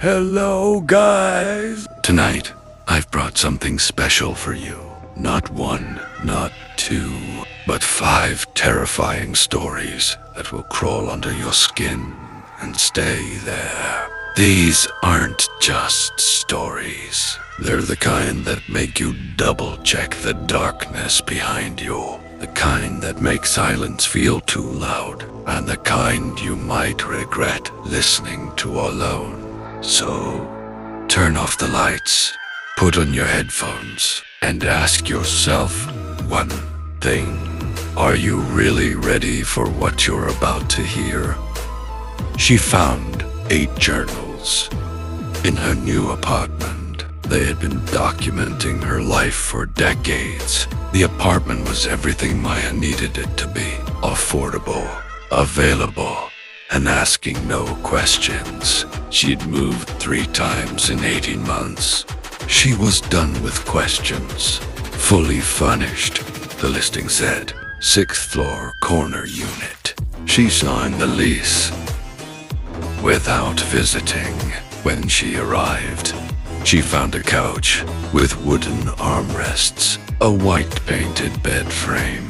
Hello, guys! Tonight, I've brought something special for you. Not one, not two, but 5 terrifying stories that will crawl under your skin and stay there. These aren't just stories. They're the kind that make you double-check the darkness behind you. The kind that make silence feel too loud, and the kind you might regret listening to alone. So, turn off the lights, put on your headphones, and ask yourself one thing. Are you really ready for what you're about to hear? She found 8 journals in her new apartment. They had been documenting her life for decades. The apartment was everything Maya needed it to be. Affordable, available, and asking no questions. She'd moved 3 times in 18 months. She was done with questions. Fully furnished, the listing said. 6th floor corner unit. She signed the lease without visiting. When she arrived, she found a couch with wooden armrests, a white painted bed frame,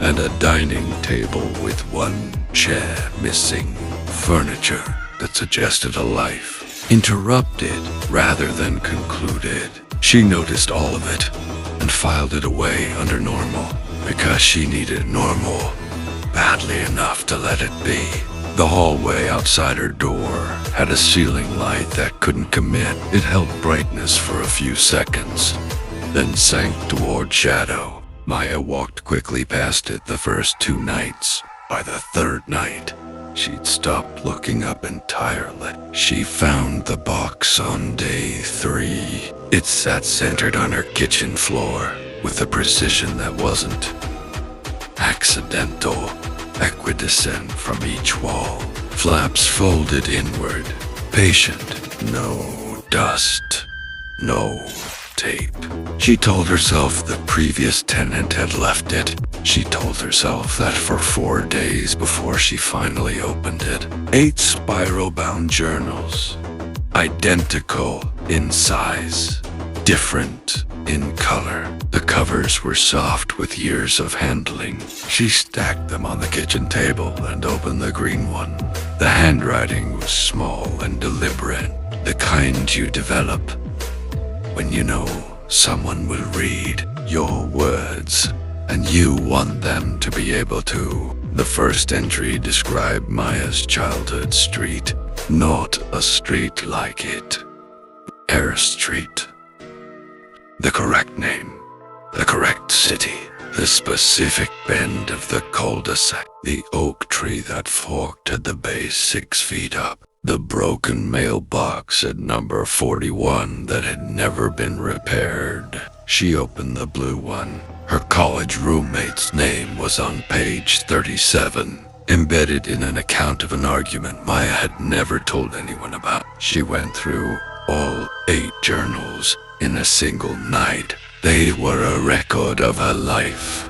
and a dining table with 1 chair missing. Furniture that suggested a life. Interrupted rather than concluded. She noticed all of it and filed it away under normal because she needed normal badly enough to let it be. The hallway outside her door had a ceiling light that couldn't commit. It held brightness for a few seconds, then sank toward shadow. Maya walked quickly past it the first 2 nights. By the 3rd night, she'd stopped looking up entirely. She found the box on day 3. It sat centered on her kitchen floor with a precision that wasn't accidental. Equidistant from each wall. Flaps folded inward. Patient. No dust. No tape. She told herself the previous tenant had left it. She told herself that for 4 days before she finally opened it. 8 spiral-bound journals. Identical in size. Different in color. The covers were soft with years of handling. She stacked them on the kitchen table and opened the green one. The handwriting was small and deliberate. The kind you develop when you know someone will read your words and you want them to be able to. The first entry described Maya's childhood street. Not a street like it. Air Street. The correct name. The correct city. The specific bend of the cul-de-sac. The oak tree that forked at the base 6 feet up. The broken mailbox at number 41 that had never been repaired. She opened the blue one. Her college roommate's name was on page 37, embedded in an account of an argument Maya had never told anyone about. She went through all 8 journals in a single night. They were a record of her life.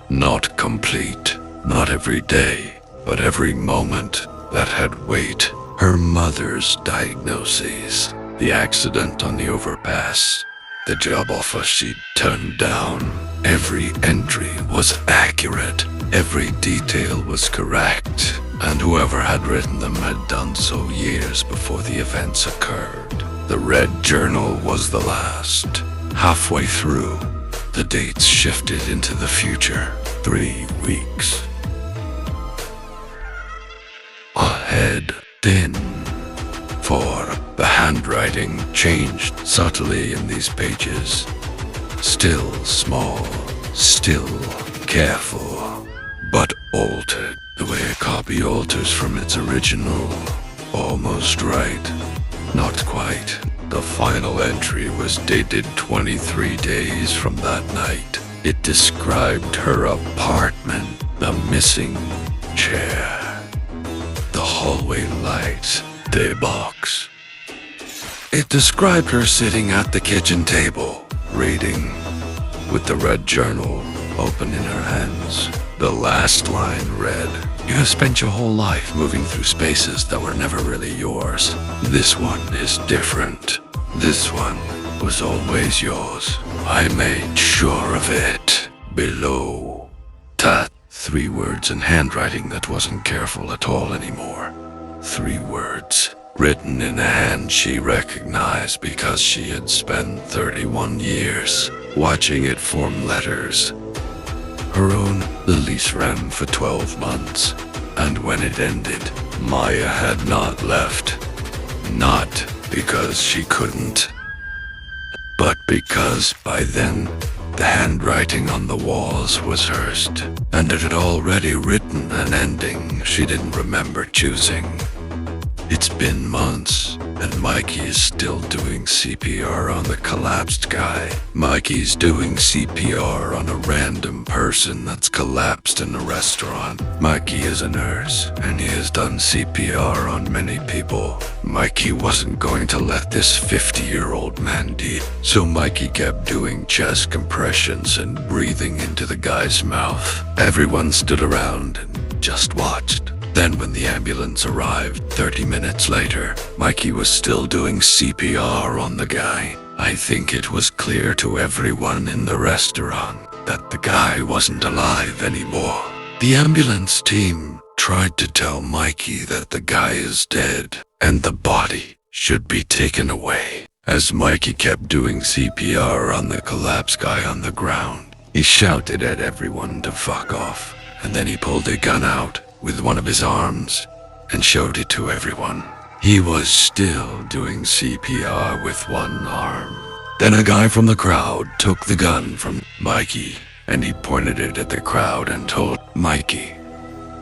Not complete, not every day, but every moment that had weight. Her mother's diagnoses, the accident on the overpass, the job offer she'd turned down. Every entry was accurate. Every detail was correct. And whoever had written them had done so years before the events occurred. The red journal was the last. Halfway through, the dates shifted into the future. 3 weeks. Ahead, thin. For the handwriting changed subtly in these pages. Still small, still careful, but altered the way a copy alters from its original. Almost right. Not quite. The final entry was dated 23 days from that night. It described her apartment, the missing chair, the hallway light, the box. It described her sitting at the kitchen table, reading, with the red journal open in her hands. The last line read, "You have spent your whole life moving through spaces that were never really yours. This one is different. This one was always yours. I made sure of it." Below. Tat. 3 words in handwriting that wasn't careful at all anymore. 3 words. Written in a hand she recognized because she had spent 31 years watching it form letters. Her own, the lease ran for 12 months, and when it ended, Maya had not left. Not because she couldn't, but because by then, the handwriting on the walls was hers, and it had already written an ending she didn't remember choosing. It's been months, and Mikey is still doing CPR on the collapsed guy. Mikey's doing CPR on a random person that's collapsed in a restaurant. Mikey is a nurse, and he has done CPR on many people. Mikey wasn't going to let this 50-year-old man die, so Mikey kept doing chest compressions and breathing into the guy's mouth. Everyone stood around and just watched. Then when the ambulance arrived 30 minutes later, Mikey was still doing CPR on the guy. I think it was clear to everyone in the restaurant that the guy wasn't alive anymore. The ambulance team tried to tell Mikey that the guy is dead and the body should be taken away. As Mikey kept doing CPR on the collapsed guy on the ground, he shouted at everyone to fuck off, and then he pulled a gun out with one of his arms and showed it to everyone. He was still doing CPR with one arm. Then a guy from the crowd took the gun from Mikey and he pointed it at the crowd and told Mikey,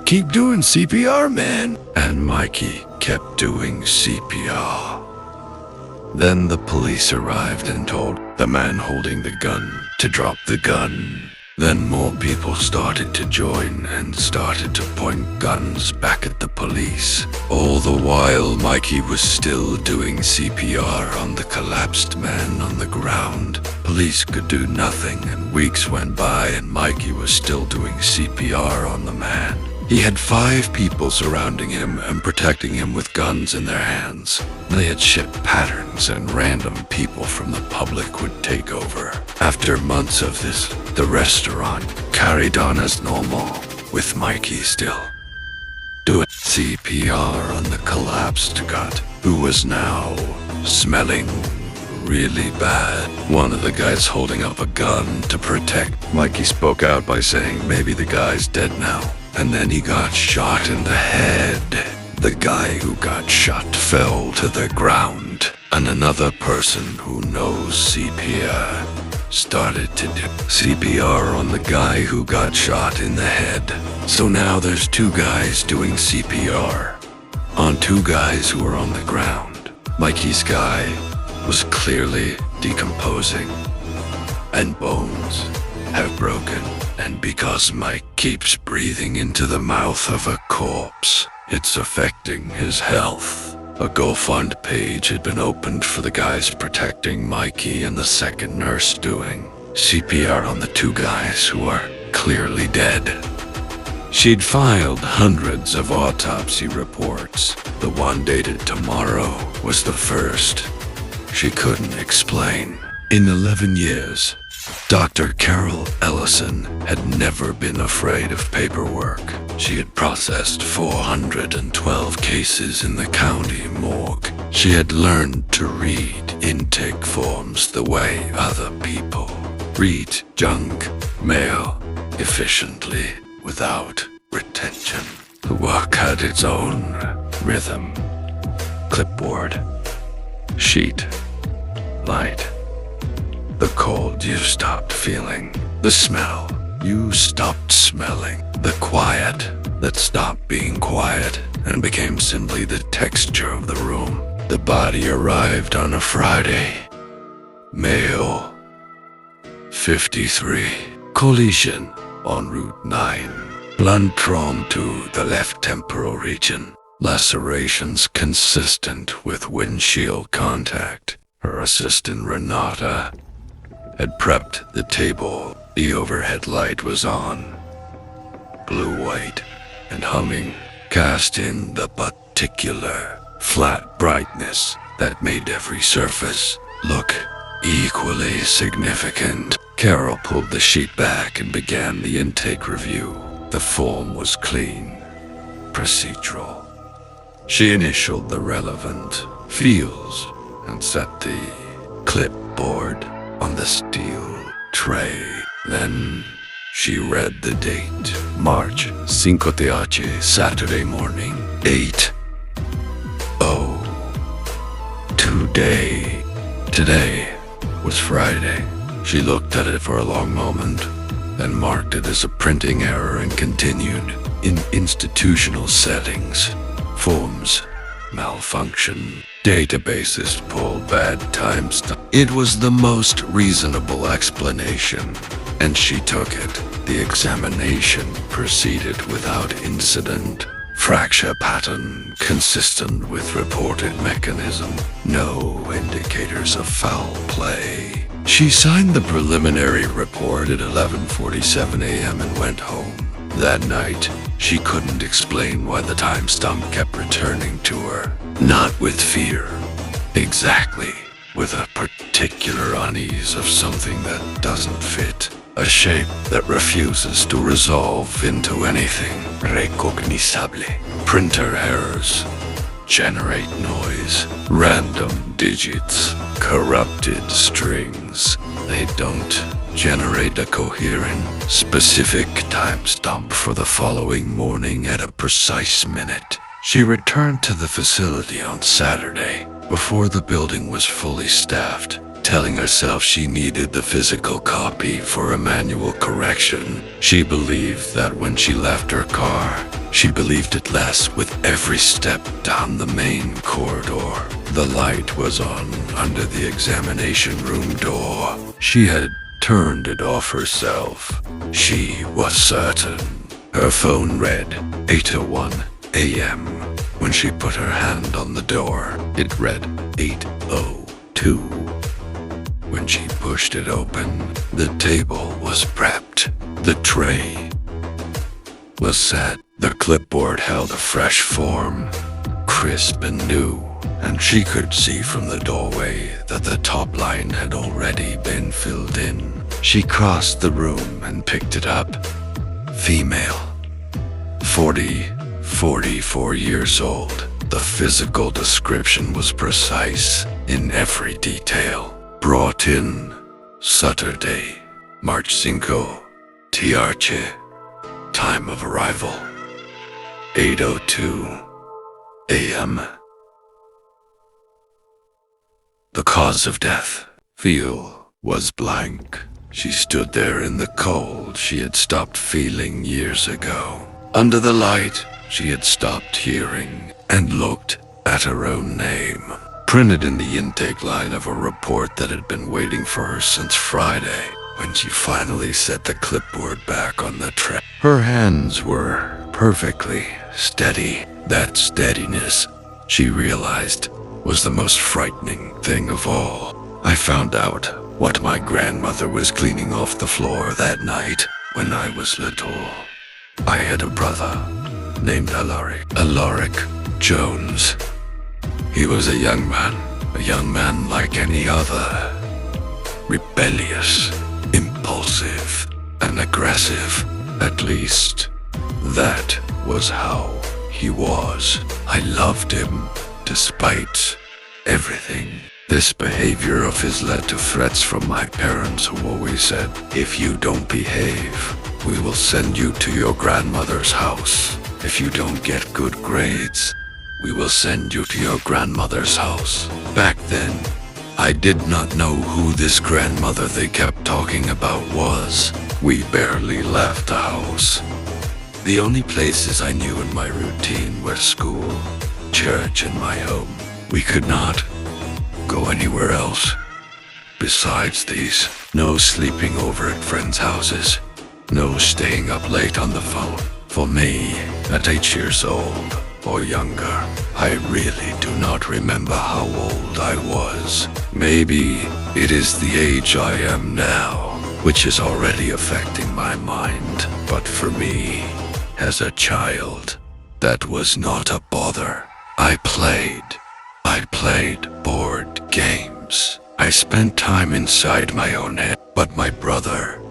"Keep doing CPR, man." And Mikey kept doing CPR. Then the police arrived and told the man holding the gun to drop the gun. Then more people started to join and started to point guns back at the police. All the while, Mikey was still doing CPR on the collapsed man on the ground. Police could do nothing, and weeks went by and Mikey was still doing CPR on the man. He had 5 people surrounding him and protecting him with guns in their hands. They had shipped patterns and random people from the public would take over. After months of this, the restaurant carried on as normal, with Mikey still doing CPR on the collapsed gut, who was now smelling really bad. One of the guys holding up a gun to protect Mikey spoke out by saying maybe the guy's dead now. And then he got shot in the head. The guy who got shot fell to the ground, and another person who knows CPR started to do CPR on the guy who got shot in the head. So now there's 2 guys doing CPR on 2 guys who are on the ground. Mikey's guy was clearly decomposing, and bones have broken. And because Mike keeps breathing into the mouth of a corpse, it's affecting his health. A GoFund page had been opened for the guys protecting Mikey and the second nurse doing CPR on the 2 guys who are clearly dead. She'd filed hundreds of autopsy reports. The one dated tomorrow was the first. She couldn't explain. In 11 years, Dr. Carol Ellison had never been afraid of paperwork. She had processed 412 cases in the county morgue. She had learned to read intake forms the way other people read junk mail efficiently without retention. The work had its own rhythm. Clipboard, sheet, light. The cold you stopped feeling. The smell you stopped smelling. The quiet that stopped being quiet and became simply the texture of the room. The body arrived on a Friday. Male. 53. Collision on Route 9. Blunt trauma to the left temporal region. Lacerations consistent with windshield contact. Her assistant Renata had prepped the table. The overhead light was on. blue-white, and humming, cast in the particular flat brightness that made every surface look equally significant. Carol pulled the sheet back and began the intake review. The form was clean, procedural. She initialed the relevant fields and set the clipboard on the steel tray. Then she read the date, March 5th, Saturday morning, 8:00. Today was Friday. She looked at it for a long moment, then marked it as a printing error and continued. In institutional settings, forms malfunction, databases pull bad timestamp. It was the most reasonable explanation, and she took it. The examination proceeded without incident. Fracture pattern consistent with reported mechanism. No indicators of foul play. She signed the preliminary report at 11:47 a.m. and went home. That night, she couldn't explain why the timestamp kept returning to her. Not with fear. Exactly. With a particular unease of something that doesn't fit. A shape that refuses to resolve into anything recognizable. Printer errors generate noise, random digits, corrupted strings. They don't generate a coherent, specific timestamp for the following morning at a precise minute. She returned to the facility on Saturday, before the building was fully staffed, telling herself she needed the physical copy for a manual correction. She believed that when she left her car, she believed it less with every step down the main corridor. The light was on under the examination room door. She had turned it off herself. She was certain. Her phone read 8:01 a.m. When she put her hand on the door, it read 8:02. When she pushed it open, the table was prepped. The tray was set. The clipboard held a fresh form, crisp and new, and she could see from the doorway that the top line had already been filled in. She crossed the room and picked it up. Female. 44 years old. The physical description was precise in every detail. Brought in Saturday, March 5, TRC. Time of arrival, 8:02 a.m. The cause of death, Phil, was blank. She stood there in the cold she had stopped feeling years ago. Under the light, she had stopped hearing and looked at her own name, printed in the intake line of a report that had been waiting for her since Friday. When she finally set the clipboard back on the tray, her hands were perfectly steady. That steadiness, she realized, was the most frightening thing of all. I found out what my grandmother was cleaning off the floor that night when I was little. I had a brother named Alaric Jones. He was a young man like any other. Rebellious, impulsive, and aggressive. At least, that was how he was. I loved him, despite everything. This behavior of his led to threats from my parents, who always said, "If you don't behave, we will send you to your grandmother's house. If you don't get good grades, we will send you to your grandmother's house." Back then, I did not know who this grandmother they kept talking about was. We barely left the house. The only places I knew in my routine were school, church, and my home. We could not go anywhere else. Besides these, no sleeping over at friends' houses, no staying up late on the phone. For me, at 8 years old or younger, I really do not remember how old I was. Maybe it is the age I am now, which is already affecting my mind. But for me, as a child. That was not a bother. I played board games. I spent time inside my own head, but my brother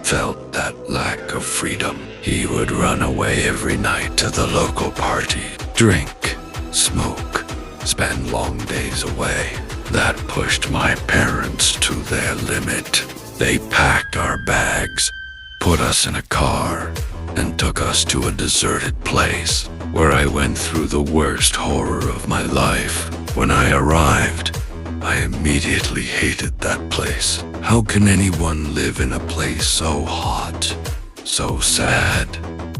felt that lack of freedom. He would run away every night to the local party, drink, smoke, spend long days away. That pushed my parents to their limit. They packed our bags, put us in a car, and took us to a deserted place where I went through the worst horror of my life. When I arrived, I immediately hated that place. How can anyone live in a place so hot, so sad,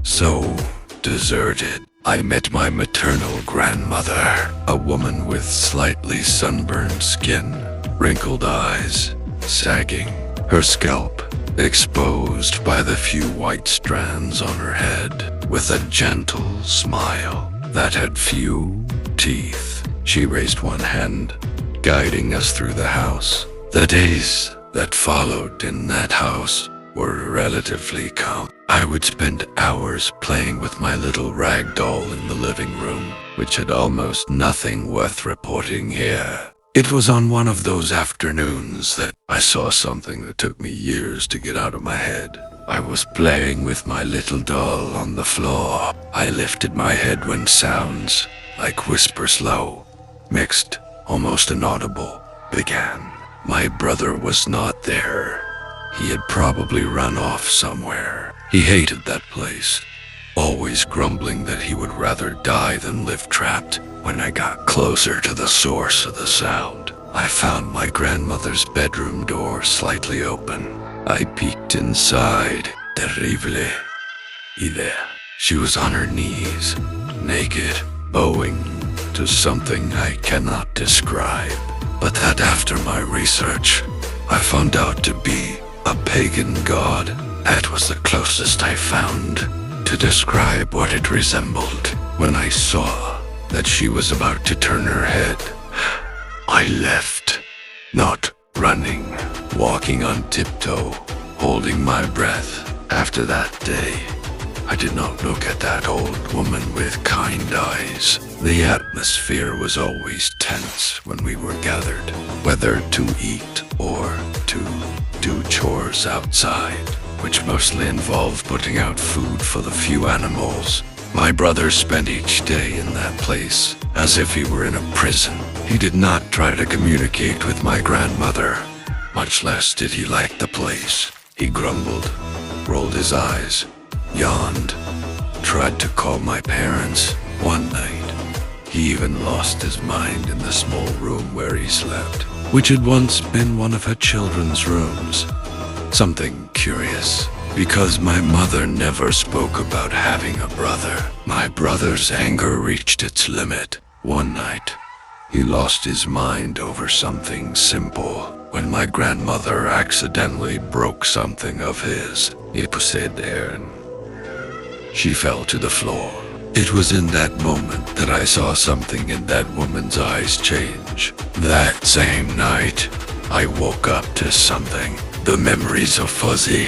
so deserted? I met my maternal grandmother, a woman with slightly sunburned skin, wrinkled eyes, sagging, her scalp exposed by the few white strands on her head, with a gentle smile that had few teeth. She raised one hand, guiding us through the house. The days that followed in that house were relatively calm. I would spend hours playing with my little rag doll in the living room, which had almost nothing worth reporting here. It was on one of those afternoons that I saw something that took me years to get out of my head. I was playing with my little doll on the floor. I lifted my head when sounds, like whispers low, mixed, almost inaudible, began. My brother was not there. He had probably run off somewhere. He hated that place, always grumbling that he would rather die than live trapped. When I got closer to the source of the sound, I found my grandmother's bedroom door slightly open. I peeked inside. Terrible. Y there, she was on her knees, naked, owing to something I cannot describe, but that after my research, I found out to be a pagan god. That was the closest I found to describe what it resembled. When I saw that she was about to turn her head, I left, not running, walking on tiptoe, holding my breath. After that day, I did not look at that old woman with kind eyes. The atmosphere was always tense when we were gathered, whether to eat or to do chores outside, which mostly involved putting out food for the few animals. My brother spent each day in that place as if he were in a prison. He did not try to communicate with my grandmother, much less did he like the place. He grumbled, rolled his eyes, yawned, tried to call my parents. One night, he even lost his mind in the small room where he slept, which had once been one of her children's rooms. Something curious, because my mother never spoke about having a brother. My brother's anger reached its limit. One night, he lost his mind over something simple. When my grandmother accidentally broke something of his, he pushed there and she fell to the floor. It was in that moment that I saw something in that woman's eyes change. That same night, I woke up to something. The memories are fuzzy,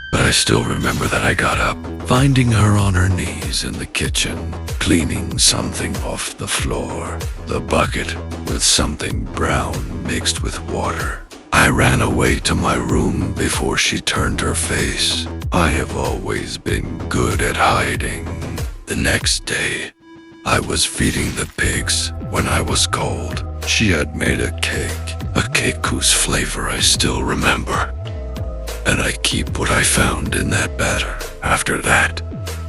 but I still remember that I got up, finding her on her knees in the kitchen, cleaning something off the floor, the bucket with something brown mixed with water. I ran away to my room before she turned her face. I have always been good at hiding. The next day, I was feeding the pigs when I was cold. She had made a cake whose flavor I still remember. And I keep what I found in that batter. After that,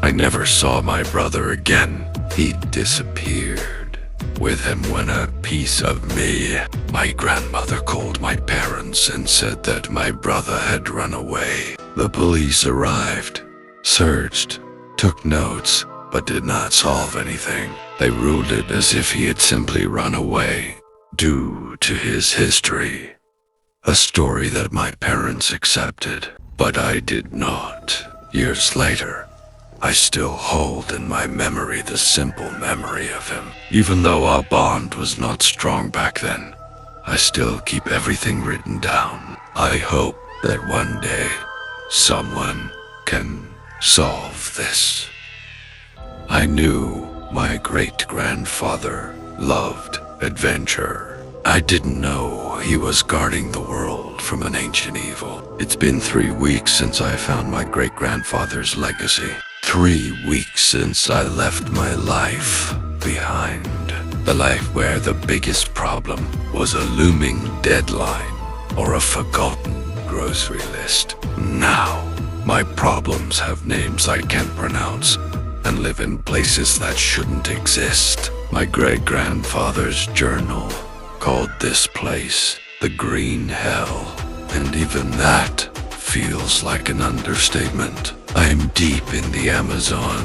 I never saw my brother again. He disappeared. With him went a piece of me. My grandmother called my parents and said that my brother had run away. The police arrived, searched, took notes, but did not solve anything. They ruled it as if he had simply run away, due to his history. A story that my parents accepted, but I did not. Years later, I still hold in my memory the simple memory of him. Even though our bond was not strong back then, I still keep everything written down. I hope that one day, someone can solve this. I knew my great-grandfather loved adventure. I didn't know he was guarding the world from an ancient evil. It's been 3 weeks since I found my great-grandfather's legacy. 3 weeks since I left my life behind. The life where the biggest problem was a looming deadline or a forgotten grocery list. Now, my problems have names I can't pronounce and live in places that shouldn't exist. My great-grandfather's journal called this place the Green Hell, and even that feels like an understatement. I'm deep in the Amazon,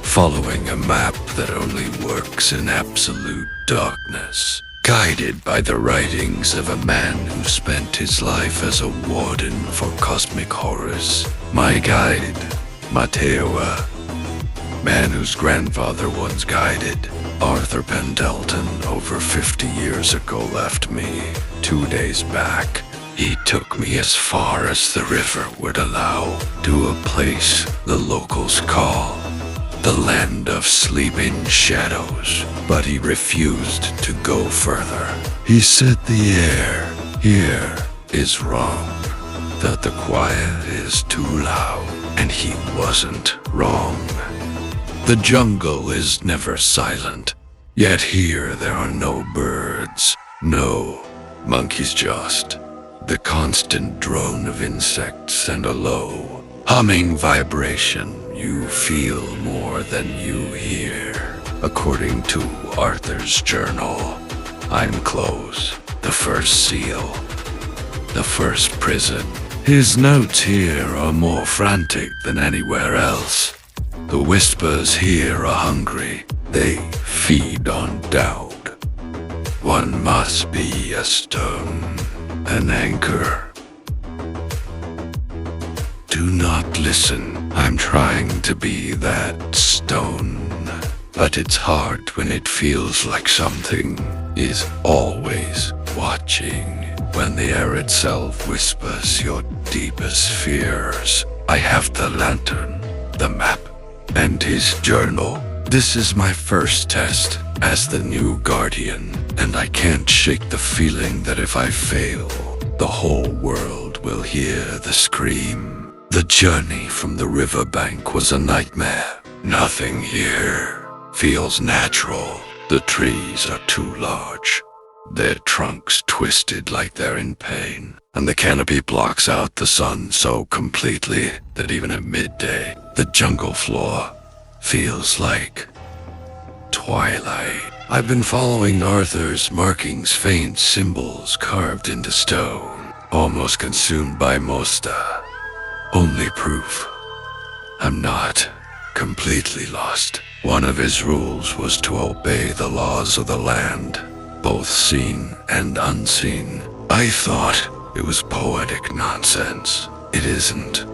following a map that only works in absolute darkness, guided by the writings of a man who spent his life as a warden for cosmic horrors. My guide, Mateoa, man whose grandfather once guided. Arthur Pendleton, over 50 years ago, left me. 2 days back, he took me as far as the river would allow, to a place the locals call the Land of Sleeping Shadows. But he refused to go further. He said the air here is wrong, that the quiet is too loud, and he wasn't wrong. The jungle is never silent, yet here there are no birds, no monkeys, just the constant drone of insects and a low, humming vibration you feel more than you hear. According to Arthur's journal, I'm close, the first seal, the first prison. His notes here are more frantic than anywhere else. The whispers here are hungry. They feed on doubt. One must be a stone, an anchor. Do not listen. I'm trying to be that stone. But it's hard when it feels like something is always watching. When the air itself whispers your deepest fears. I have the lantern, the map, and his journal. This is my first test as the new guardian, and I can't shake the feeling that if I fail, the whole world will hear the scream. The journey from the riverbank was a nightmare. Nothing here feels natural. The trees are too large, their trunks twisted like they're in pain, and the canopy blocks out the sun so completely that even at midday, the jungle floor feels like twilight. I've been following Arthur's markings, faint symbols carved into stone, almost consumed by Mosta. Only proof I'm not completely lost. One of his rules was to obey the laws of the land, both seen and unseen. I thought it was poetic nonsense. It isn't.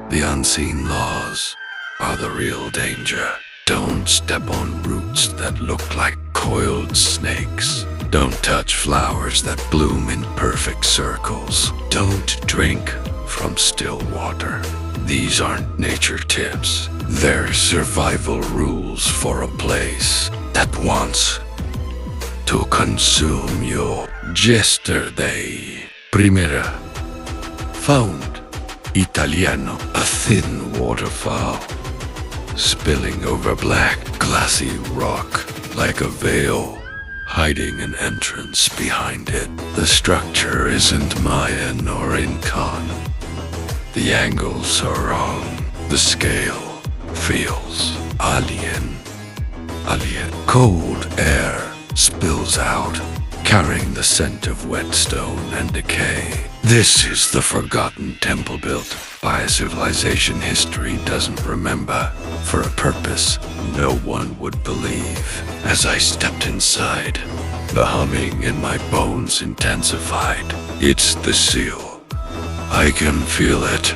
The unseen laws are the real danger. Don't step on roots that look like coiled snakes. Don't touch flowers that bloom in perfect circles. Don't drink from still water. These aren't nature tips. They're survival rules for a place that wants to consume you. Yesterday, primera, found Italiano, a thin waterfall, spilling over black, glassy rock like a veil, hiding an entrance behind it. The structure isn't Mayan or Incan. The angles are wrong. The scale feels alien. Cold air spills out, carrying the scent of whetstone and decay. This is the forgotten temple built by a civilization history doesn't remember, for a purpose no one would believe. As I stepped inside, the humming in my bones intensified. It's the seal. I can feel it,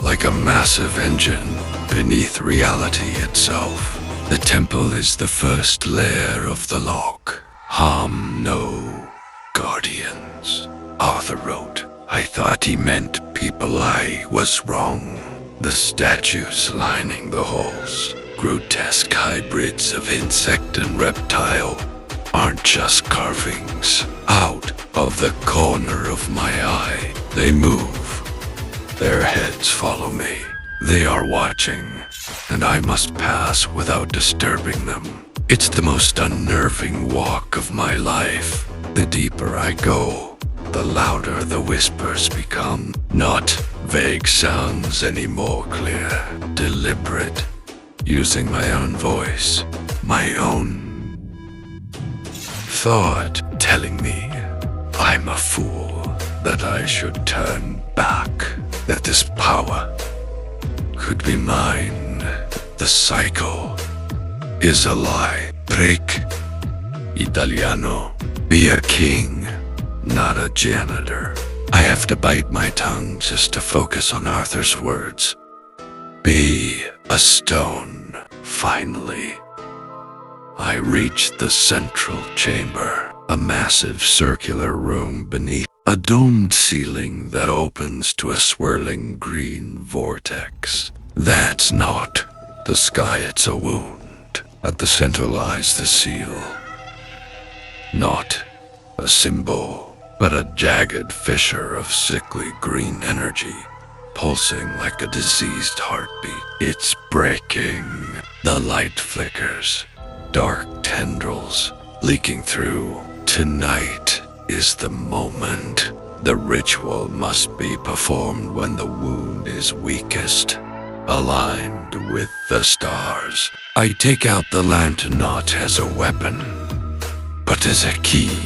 like a massive engine beneath reality itself. The temple is the first layer of the lock. Harm no guardians, Arthur wrote. I thought he meant people. I was wrong. The statues lining the halls, grotesque hybrids of insect and reptile, aren't just carvings. Out of the corner of my eye, they move. Their heads follow me. They are watching, and I must pass without disturbing them. It's the most unnerving walk of my life. The deeper I go, the louder the whispers become. Not vague sounds anymore, clear, deliberate, using my own voice, my own thought telling me I'm a fool, that I should turn back, that this power could be mine. The cycle is a lie. Break, Italiano. Be a king, not a janitor. I have to bite my tongue just to focus on Arthur's words. Be a stone. Finally, I reached the central chamber, a massive circular room beneath a domed ceiling that opens to a swirling green vortex. That's not the sky, it's a wound. At the center lies the seal. Not a symbol, but a jagged fissure of sickly green energy, pulsing like a diseased heartbeat. It's breaking. The light flickers, dark tendrils leaking through. Tonight is the moment. The ritual must be performed when the wound is weakest, aligned with the stars. I take out the lantern not as a weapon, but as a key.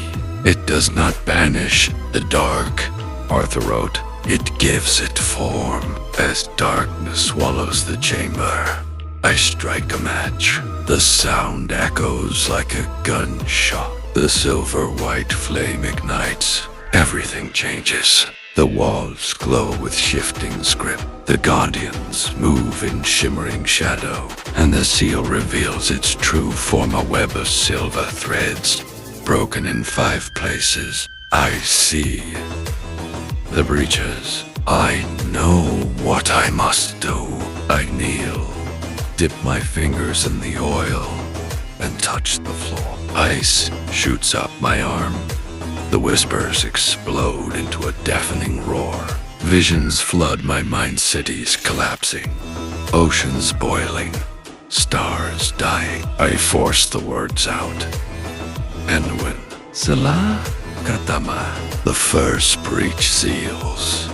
It does not banish the dark, Arthur wrote. It gives it form. As darkness swallows the chamber, I strike a match. The sound echoes like a gunshot. The silver-white flame ignites. Everything changes. The walls glow with shifting script. The guardians move in shimmering shadow, and the seal reveals its true form, a web of silver threads, broken in 5 places. I see the breaches. I know what I must do. I kneel, dip my fingers in the oil, and touch the floor. Ice shoots up my arm. The whispers explode into a deafening roar. Visions flood my mind, cities collapsing, oceans boiling, stars dying. I force the words out. Anduin, Salah, Katama. The first breach seals.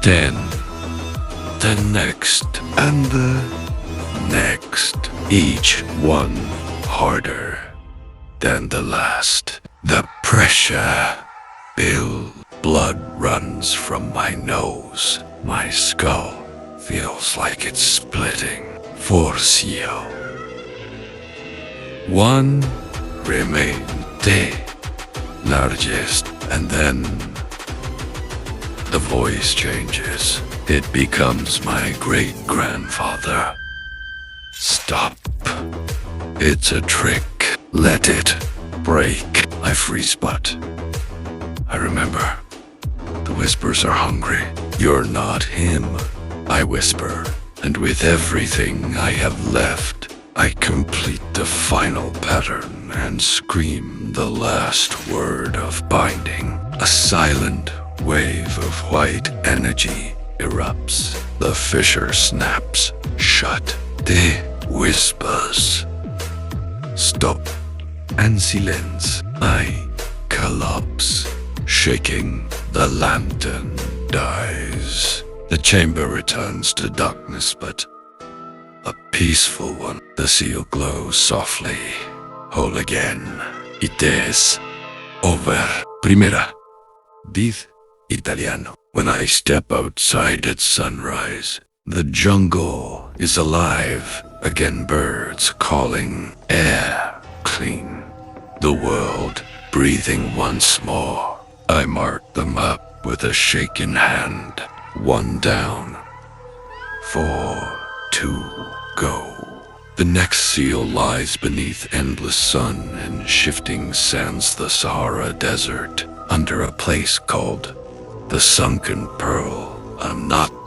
Then the next, and the next. Each one harder than the last. The pressure builds. Blood runs from my nose. My skull feels like it's splitting. Forcio. One remain. Te largest. And then the voice changes. It becomes my great-grandfather. Stop. It's a trick. Let it break. I freeze, but I remember. The whispers are hungry. You're not him, I whisper. And with everything I have left, I complete the final pattern and scream the last word of binding. A silent wave of white energy erupts. The fissure snaps shut. The whispers stop, and silence. I collapse, shaking. The lantern dies. The chamber returns to darkness, but a peaceful one. The seal glows softly. Whole again. It is over. Primera. Diz Italiano. When I step outside at sunrise, the jungle is alive. Again, birds calling, air clean. The world breathing once more. I mark them up with a shaken hand. 1 down. 4 to go. The next seal lies beneath endless sun and shifting sands, the Sahara Desert, under a place called the Sunken Pearl. I'm not